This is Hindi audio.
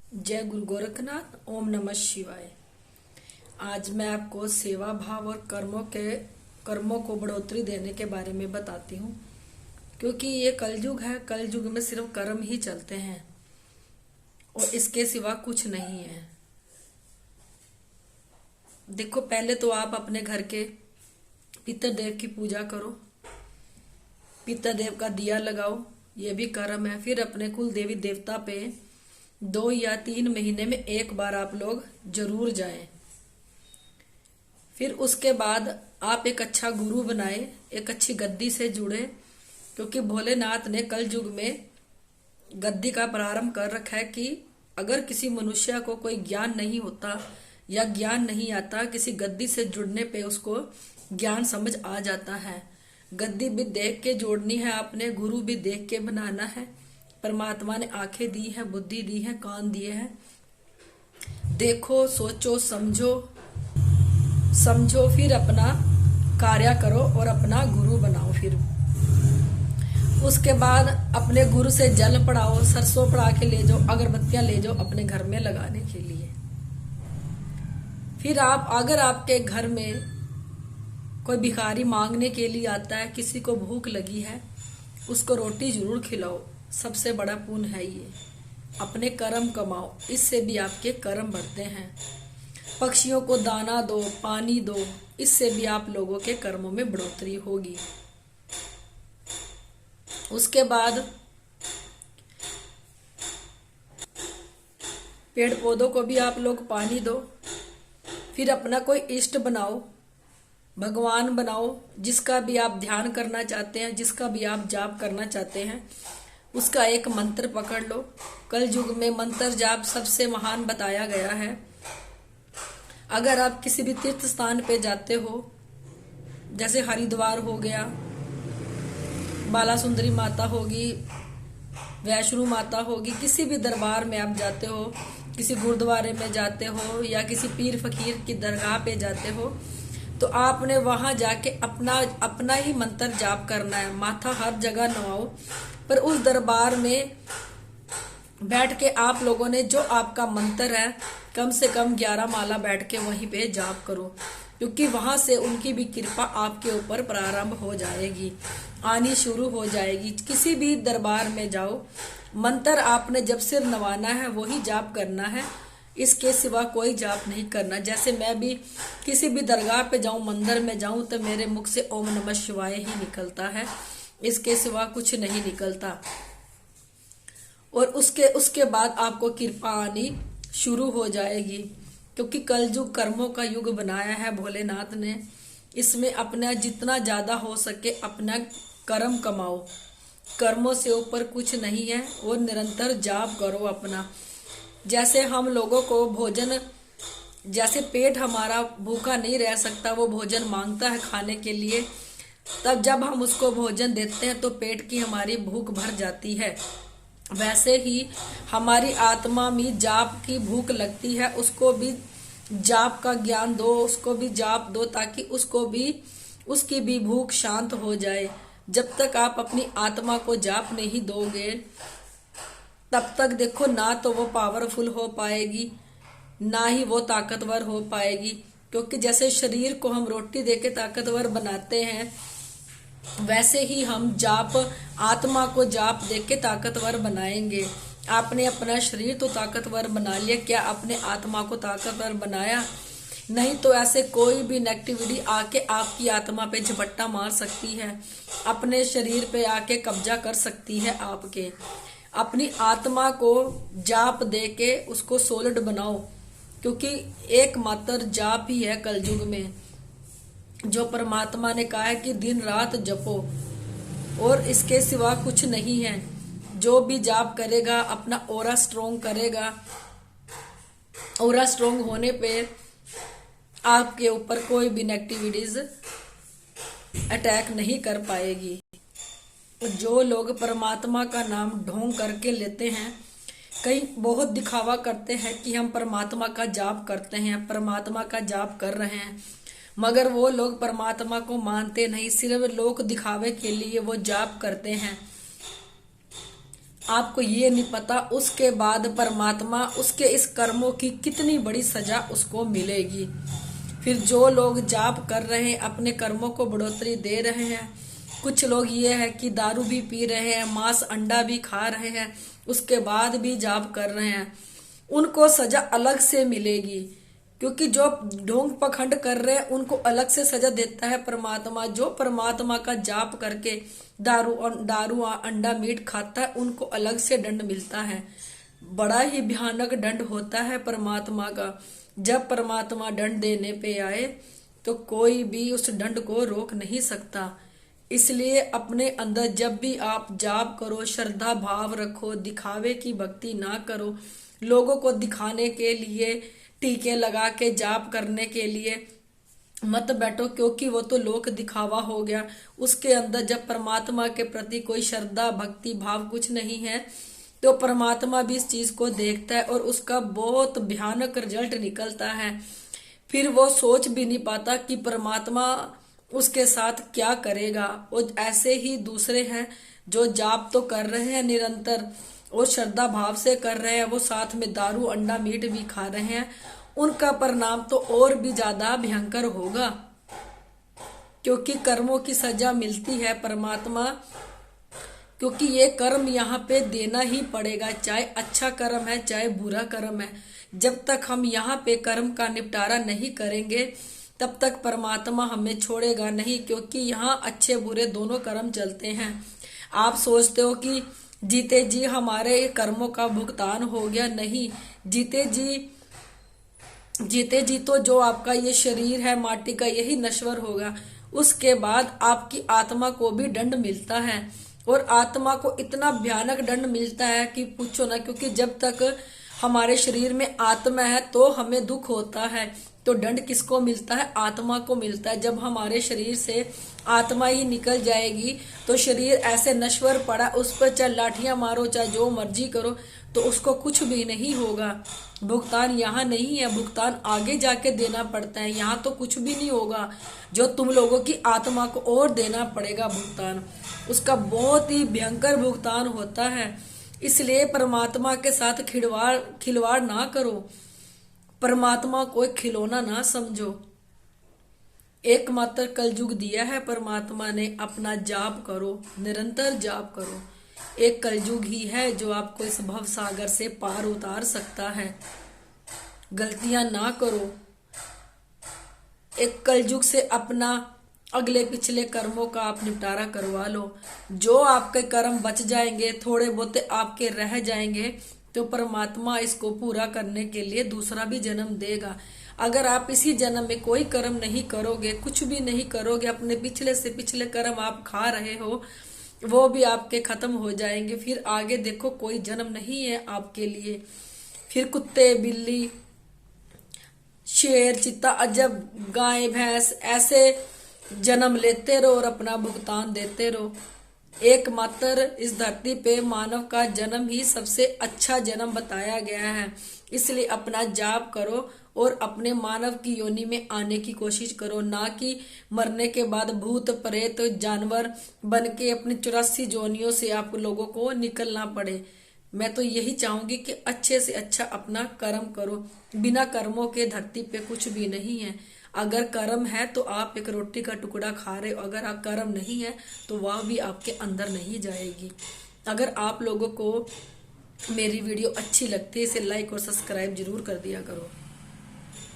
जय गुरु गोरखनाथ। ओम नमः शिवाय। आज मैं आपको सेवा भाव और कर्मों को बढ़ोतरी देने के बारे में बताती हूँ, क्योंकि ये कलयुग है। कलयुग में सिर्फ कर्म ही चलते हैं और इसके सिवा कुछ नहीं है। देखो, पहले तो आप अपने घर के पितृदेव की पूजा करो, पितृदेव का दिया लगाओ, ये भी कर्म है। फिर अपने कुल देवी देवता पे 2 या 3 महीने में एक बार आप लोग जरूर जाएं। फिर उसके बाद आप एक अच्छा गुरु बनाए, एक अच्छी गद्दी से जुड़े, क्योंकि भोलेनाथ ने कल युग में गद्दी का प्रारंभ कर रखा है कि अगर किसी मनुष्य को कोई ज्ञान नहीं होता या ज्ञान नहीं आता, किसी गद्दी से जुड़ने पे उसको ज्ञान समझ आ जाता है। गद्दी भी देख के जोड़नी है आपने, गुरु भी देख के बनाना है। परमात्मा ने आंखें दी है, बुद्धि दी है, कान दिए हैं। देखो, सोचो, समझो, फिर अपना कार्य करो और अपना गुरु बनाओ। फिर उसके बाद अपने गुरु से जल पढ़ाओ, सरसों पढ़ा के ले जाओ, अगरबत्तियां ले जाओ अपने घर में लगाने के लिए। फिर अगर आपके घर में कोई भिखारी मांगने के लिए आता है, किसी को भूख लगी है, उसको रोटी जरूर खिलाओ। सबसे बड़ा पुण्य है ये। अपने कर्म कमाओ, इससे भी आपके कर्म बढ़ते हैं। पक्षियों को दाना दो, पानी दो, इससे भी आप लोगों के कर्मों में बढ़ोतरी होगी। उसके बाद पेड़ पौधों को भी आप लोग पानी दो। फिर अपना कोई इष्ट बनाओ, भगवान बनाओ, जिसका भी आप ध्यान करना चाहते हैं, जिसका भी आप जाप करना चाहते हैं, उसका एक मंत्र पकड़ लो। कल युग में मंत्र जाप सबसे महान बताया गया है। अगर आप किसी भी तीर्थ स्थान पे जाते हो, जैसे हरिद्वार हो गया, बाला सुंदरी माता होगी, वैष्णो माता होगी, किसी भी दरबार में आप जाते हो, किसी गुरुद्वारे में जाते हो या किसी पीर फकीर की दरगाह पे जाते हो, तो आपने वहां जाके अपना ही मंत्र जाप करना है। माथा हर जगह नवाओ, पर उस दरबार में बैठ के आप लोगों ने जो आपका मंत्र है, कम से कम 11 माला बैठ के वहीं पे जाप करो, क्योंकि वहां से उनकी भी कृपा आपके ऊपर प्रारंभ हो जाएगी, आनी शुरू हो जाएगी। किसी भी दरबार में जाओ, मंत्र आपने जब सिर नवाना है वही जाप करना है, इसके सिवा कोई जाप नहीं करना। जैसे मैं भी किसी भी दरगाह पे जाऊं, मंदिर में जाऊं, तो मेरे मुख से ओम नमः शिवाय ही निकलता है, इसके सिवा कुछ नहीं निकलता। और उसके बाद आपको कृपा आनी शुरू हो जाएगी, क्योंकि कलयुग कर्मों का युग बनाया है भोलेनाथ ने। इसमें अपना जितना ज्यादा हो सके अपना कर्म कमाओ, कर्मों से ऊपर कुछ नहीं है। और निरंतर जाप करो अपना। जैसे हम लोगों को भोजन, जैसे पेट हमारा भूखा नहीं रह सकता, वो भोजन मांगता है खाने के लिए, तब जब हम उसको भोजन देते हैं तो पेट की हमारी भूख भर जाती है। वैसे ही हमारी आत्मा में जाप की भूख लगती है, उसको भी जाप का ज्ञान दो, उसको भी जाप दो, ताकि उसकी भी भूख शांत हो जाए। जब तक आप अपनी आत्मा को जाप नहीं दोगे, तब तक देखो ना तो वो पावरफुल हो पाएगी, ना ही वो ताकतवर हो पाएगी। क्योंकि जैसे शरीर को हम रोटी देके ताकतवर बनाते हैं, वैसे ही हम आत्मा को जाप देके ताकतवर बनाएंगे। आपने अपना शरीर तो ताकतवर बना लिया, क्या आपने आत्मा को ताकतवर बनाया? नहीं। तो ऐसे कोई भी नेगेटिविटी आके आपकी आत्मा पे झपट्टा मार सकती है, अपने शरीर पे आके कब्जा कर सकती है आपके। अपनी आत्मा को जाप देके उसको सोलिड बनाओ, क्योंकि एकमात्र जाप ही है कलयुग में, जो परमात्मा ने कहा है कि दिन रात जपो, और इसके सिवा कुछ नहीं है। जो भी जाप करेगा अपना ओरा स्ट्रोंग करेगा। ओरा स्ट्रोंग होने पे आपके ऊपर कोई भी नेगेटिविटीज अटैक नहीं कर पाएगी। जो लोग परमात्मा का नाम ढोंग करके लेते हैं, कई बहुत दिखावा करते हैं कि हम परमात्मा का जाप करते हैं, परमात्मा का जाप कर रहे हैं, मगर वो लोग परमात्मा को मानते नहीं, सिर्फ लोग दिखावे के लिए वो जाप करते हैं। आपको ये नहीं पता उसके बाद परमात्मा उसके इस कर्मों की कितनी बड़ी सजा उसको मिलेगी। फिर जो लोग जाप कर रहे हैं, अपने कर्मों को बढ़ोतरी दे रहे हैं, कुछ लोग ये है कि दारू भी पी रहे हैं, मांस अंडा भी खा रहे हैं, उसके बाद भी जाप कर रहे हैं, उनको सजा अलग से मिलेगी। क्योंकि जो ढोंग पखंड कर रहे हैं उनको अलग से सजा देता है परमात्मा। जो परमात्मा का जाप करके दारू अंडा मीट खाता है उनको अलग से दंड मिलता है। बड़ा ही भयानक दंड होता है परमात्मा का। जब परमात्मा दंड देने पे आए तो कोई भी उस दंड को रोक नहीं सकता। इसलिए अपने अंदर जब भी आप जाप करो, श्रद्धा भाव रखो, दिखावे की भक्ति ना करो। लोगों को दिखाने के लिए, टीके लगा के जाप करने के लिए मत बैठो, क्योंकि वो तो लोक दिखावा हो गया। उसके अंदर जब परमात्मा के प्रति कोई श्रद्धा भक्ति भाव कुछ नहीं है तो परमात्मा भी इस चीज को देखता है और उसका बहुत भयानक रिजल्ट निकलता है। फिर वो सोच भी नहीं पाता कि परमात्मा उसके साथ क्या करेगा। और ऐसे ही दूसरे हैं जो जाप तो कर रहे हैं निरंतर और श्रद्धा भाव से कर रहे हैं, वो साथ में दारू अंडा मीट भी खा रहे हैं, उनका परिणाम तो और भी ज्यादा भयंकर होगा। क्योंकि कर्मों की सजा मिलती है परमात्मा, क्योंकि ये कर्म यहाँ पे देना ही पड़ेगा, चाहे अच्छा कर्म है चाहे बुरा कर्म है। जब तक हम यहाँ पे कर्म का निपटारा नहीं करेंगे तब तक परमात्मा हमें छोड़ेगा नहीं, क्योंकि यहाँ अच्छे बुरे दोनों कर्म चलते हैं। आप सोचते हो कि जीते जी हमारे कर्मों का भुगतान हो गया, नहीं। जीते जी तो जो आपका ये शरीर है माटी का यही नश्वर होगा। उसके बाद आपकी आत्मा को भी दंड मिलता है और आत्मा को इतना भयानक दंड मिलता है कि पूछो ना। क्योंकि जब तक हमारे शरीर में आत्मा है तो हमें दुख होता है, तो दंड किसको मिलता है? आत्मा को मिलता है। जब हमारे शरीर से आत्मा ही निकल जाएगी तो शरीर ऐसे नश्वर पड़ा, उस पर चाहे लाठियां मारो चाहे जो मर्जी करो तो उसको कुछ भी नहीं होगा। भुगतान यहाँ नहीं है, भुगतान आगे जाके देना पड़ता है। यहाँ तो कुछ भी नहीं होगा, जो तुम लोगों की आत्मा को और देना पड़ेगा भुगतान। उसका बहुत ही भयंकर भुगतान होता है। इसलिए परमात्मा के साथ खिलवाड़ ना करो, परमात्मा को खिलौना ना समझो। एकमात्र कलयुग दिया है परमात्मा ने, अपना जाप करो, निरंतर जाप करो। एक कलयुग ही है जो आपको इस भव सागर से पार उतार सकता है। गलतियां ना करो। एक कलयुग से अपना अगले पिछले कर्मों का आप निपटारा करवा लो। जो आपके कर्म बच जाएंगे, थोड़े बहुते आपके रह जाएंगे, तो परमात्मा इसको पूरा करने के लिए दूसरा भी जन्म देगा। अगर आप इसी जन्म में कोई कर्म नहीं करोगे, कुछ भी नहीं करोगे, अपने पिछले से पिछले कर्म आप खा रहे हो, वो भी आपके खत्म हो जाएंगे। फिर आगे देखो कोई जन्म नहीं है आपके लिए। फिर कुत्ते बिल्ली शेर चीता अजब गाय भैंस ऐसे जन्म लेते रहो और अपना भुगतान देते रहो। एकमात्र इस धरती पे मानव का जन्म ही सबसे अच्छा जन्म बताया गया है। इसलिए अपना जाप करो और अपने मानव की योनि में आने की कोशिश करो, ना कि मरने के बाद भूत प्रेत जानवर बन के अपनी 84 योनियों से आप लोगों को निकलना पड़े। मैं तो यही चाहूंगी कि अच्छे से अच्छा अपना कर्म करो। बिना कर्मों के धरती पे कुछ भी नहीं है। अगर कर्म है तो आप एक रोटी का टुकड़ा खा रहे हो, अगर आप कर्म नहीं है तो वह भी आपके अंदर नहीं जाएगी। अगर आप लोगों को मेरी वीडियो अच्छी लगती है इसे लाइक और सब्सक्राइब जरूर कर दिया करो।